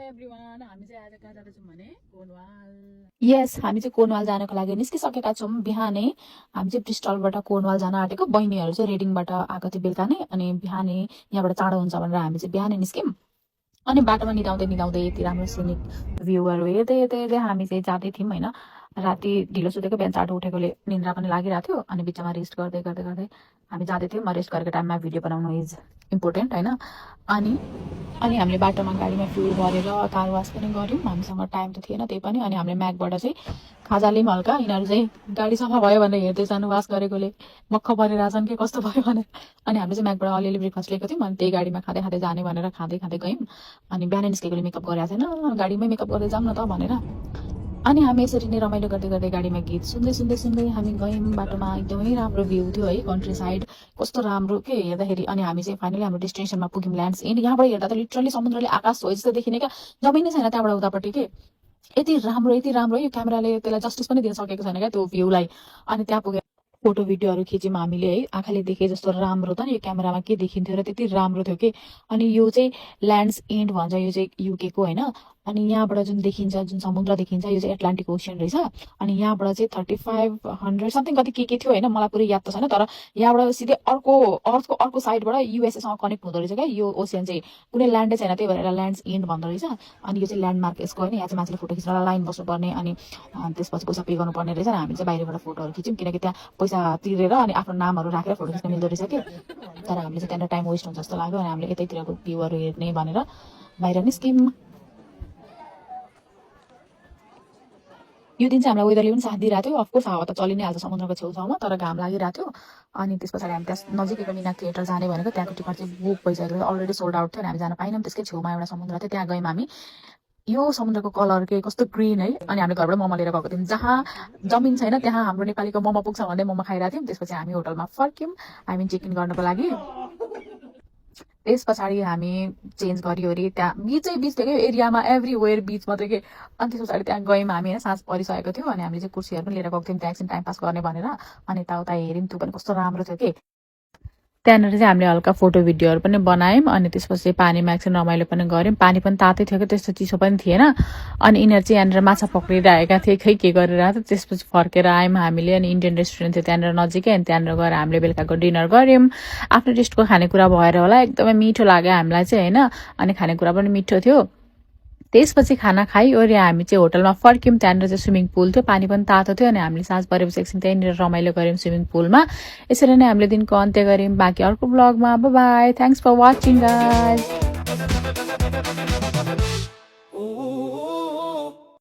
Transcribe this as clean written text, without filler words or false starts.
Everyone हामी चाहिँ आज कहाँ जाँदैछौँ भने कोर्नवाल। यस हामी चाहिँ कोर्नवाल जानको लागि निस्किसकेका छौँ। बिहानै हामी चाहिँ ब्रिस्टलबाट कोर्नवाल जान आँटेको। बहिनीहरू चाहिँ रेडिङबाट आएको थियो बेलुका नै, अनि बिहानै यहाँबाट चाँडो हुन्छ भनेर हामी चाहिँ बिहानै निस्क्यौँ। अनि बाटोमा निदाउँदै निदाउँदै यति राम्रो सिनिक भ्यूहरू हेर्दै हेर्दै हेर्दै हामी चाहिँ जाँदै थियौँ होइन। राति ढिलो सुतेको, बिहान चाँडो उठेकोले निन्द्रा पनि लागिरहेको थियो। अनि बिचमा रेस्ट गर्दै गर्दै गर्दै हामी जाँदै थियौँ। रेस्ट गरेको टाइममा भिडियो बनाउनु इज इम्पोर्टेन्ट होइन। अनि अनि हामीले बाटोमा गाडीमा फ्युल गरेर कार वास पनि गऱ्यौँ। हामीसँग टाइम त थिएन त्यही पनि। अनि हामीले म्याकबाट चाहिँ खाजा लियौँ हल्का। यिनीहरू चाहिँ गाडी सफा भयो भनेर हेर्दै जानु, वास गरेकोले मक्ख परिरहेछन् कि कस्तो भयो भनेर। अनि हामीले चाहिँ म्याकबाट अलिअलि ब्रेकफास्ट लिएको थियौँ। अनि त्यही गाडीमा खाँदै खाँदै जाने भनेर खाँदै खाँदै गयौँ। अनि बिहानै निस्केकोले मेकअप गरेको छैन, गाडीमै मेकअप गर्दै जाऊँ न त भनेर। अनि हामी यसरी नै रमाइलो गर्दै गर्दै गाडीमा गीत सुन्दै सुन्दै सुन्दै हामी गयौँ। बाटोमा एकदमै राम्रो भ्यू थियो है, कन्ट्री साइड कस्तो राम्रो के हेर्दाखेरि। अनि हामी चाहिँ फाइनली हाम्रो डेस्टिनेसनमा पुग्यौँ, ल्यान्ड्स एन्ड। यहाँबाट हेर्दा त लिटरली समुद्रले आकाश हो जस्तो देखिने क्या, जमिनै छैन त्यहाँबाट उतापट्टि के। यति राम्रो यो क्यामेराले त्यसलाई जस्टिस पनि दिन सकेको छैन क्या त्यो भ्यूलाई। अनि त्यहाँ पुगेर फोटो भिडियोहरू खिच्यौँ हामीले है। आँखाले देखे जस्तो राम्रो त नि यो क्यामेरामा के देखिन्थ्यो र त्यति राम्रो थियो कि। अनि यो चाहिँ ल्यान्ड्स एन्ड भन्छ, यो चाहिँ युकेको होइन। अनि यहाँबाट जुन देखिन्छ, जुन समुद्र देखिन्छ, यो चाहिँ एटलान्टिक ओसियन रहेछ। अनि यहाँबाट चाहिँ 3500 समथिङ कति के थियो होइन, मलाई पुरै याद त छैन। तर यहाँबाट सिधै अर्थको अर्को साइडबाट युएसएसँग कनेक्ट हुँदो रहेछ क्या यो ओसियन चाहिँ। कुनै ल्यान्डै छैन, त्यही भएर ल्यान्ड्स एन्ड भन्दो रहेछ। अनि यो चाहिँ ल्यान्डमार्क यसको होइन। यहाँ चाहिँ मान्छेले फोटो खिच्नलाई लाइन बस्नुपर्ने, अनि त्यसपछि पैसा पे गर्नुपर्ने रहेछ। हामी चाहिँ बाहिरबाट फोटोहरू खिच्यौँ, किनकि त्यहाँ पैसा तिरेर अनि आफ्नो नामहरू राखेर फोटो खिच्न मिल्दो रहेछ कि। तर हामीले चाहिँ त्यहाँनिर टाइम वेस्ट हुन्छ जस्तो लाग्यो। अनि हामीले यतैतिरको भ्यूहरू हेर्ने भनेर बाहिर निस्क्यौँ। यो दिन चाहिँ हामीलाई वेदरले पनि साथ दिइरहेको थियो। अफकोर्स हावा त चलि नै हाल्छ समुद्रको छेउछाउमा, तर घाम लागिरहेको थियो। अनि त्यस पछाडि हामी त्यहाँ नजिकैको मिना थिएटर जाने भनेको, त्यहाँको टिकट चाहिँ बुक भइसकेको थियो, अलरेडी सोल्ड आउट थियो। अनि हामी जान पाइनौँ। त्यसकै छेउमा एउटा समुद्र थियो, त्यहाँ गयौँ हामी। यो समुद्रको कलर के कस्तो ग्रिन है। अनि हामीले घरबाट मोमो लिएर गएको थियौँ। जहाँ जमिन छैन त्यहाँ हाम्रो नेपालीको मोमो पुग्छ भन्दै मोमो खाइरहेको थियौँ। त्यसपछि हामी होटलमा फर्क्यौँ हामी चेक इन गर्नको लागि। त्यस पछाडि हामी चेन्ज गऱ्यो अरे, त्यहाँ बिच थियो कि एरियामा, एभ्रिवेयर बिच मात्रै के। अनि त्यस पछाडि त्यहाँ गयौँ हामी होइन, साँझ परिसकेको थियो। अनि हामीले चाहिँ कुर्सीहरू पनि लिएर गएको थियौँ त्यहाँ एकछिन टाइम पास गर्ने भनेर। अनि यताउता हेऱ्यौँ, त्यो पनि कस्तो राम्रो थियो कि। त्यहाँनिर चाहिँ हामीले हल्का फोटो भिडियोहरू पनि बनायौँ। अनि त्यसपछि पानीमा एकछिन रमाइलो पनि गऱ्यौँ। पानी पनि तातै थियो कि, त्यस्तो चिसो पनि थिएन। अनि यिनीहरू चाहिँ यहाँनिर माछा पक्रिरहेका थिए, खै के गरिरहेको थियो। त्यसपछि फर्केर आयौँ हामीले। अनि इन्डियन रेस्टुरेन्ट थियो त्यहाँनिर नजिकै। अनि त्यहाँनिर गएर हामीले बेलुकाको डिनर गऱ्यौँ। आफ्नो टेस्टको खानेकुरा भएर होला एकदमै मिठो लाग्यो हामीलाई चाहिँ होइन। अनि खानेकुरा पनि मिठो थियो। त्यसपछि खाना खाइओरि हामी चाहिँ होटलमा फर्क्यौँ। त्यहाँनिर चाहिँ स्विमिङ पुल थियो, पानी पनि तातो थियो। अनि हामीले साँझ परेपछि एकछिन त्यहीँनिर रमाइलो गऱ्यौँ स्विमिङ पुलमा। यसरी नै हामीले दिनको अन्त्य गऱ्यौँ। बाँकी अर्को ब्लगमा bye bye. Thanks for watching guys.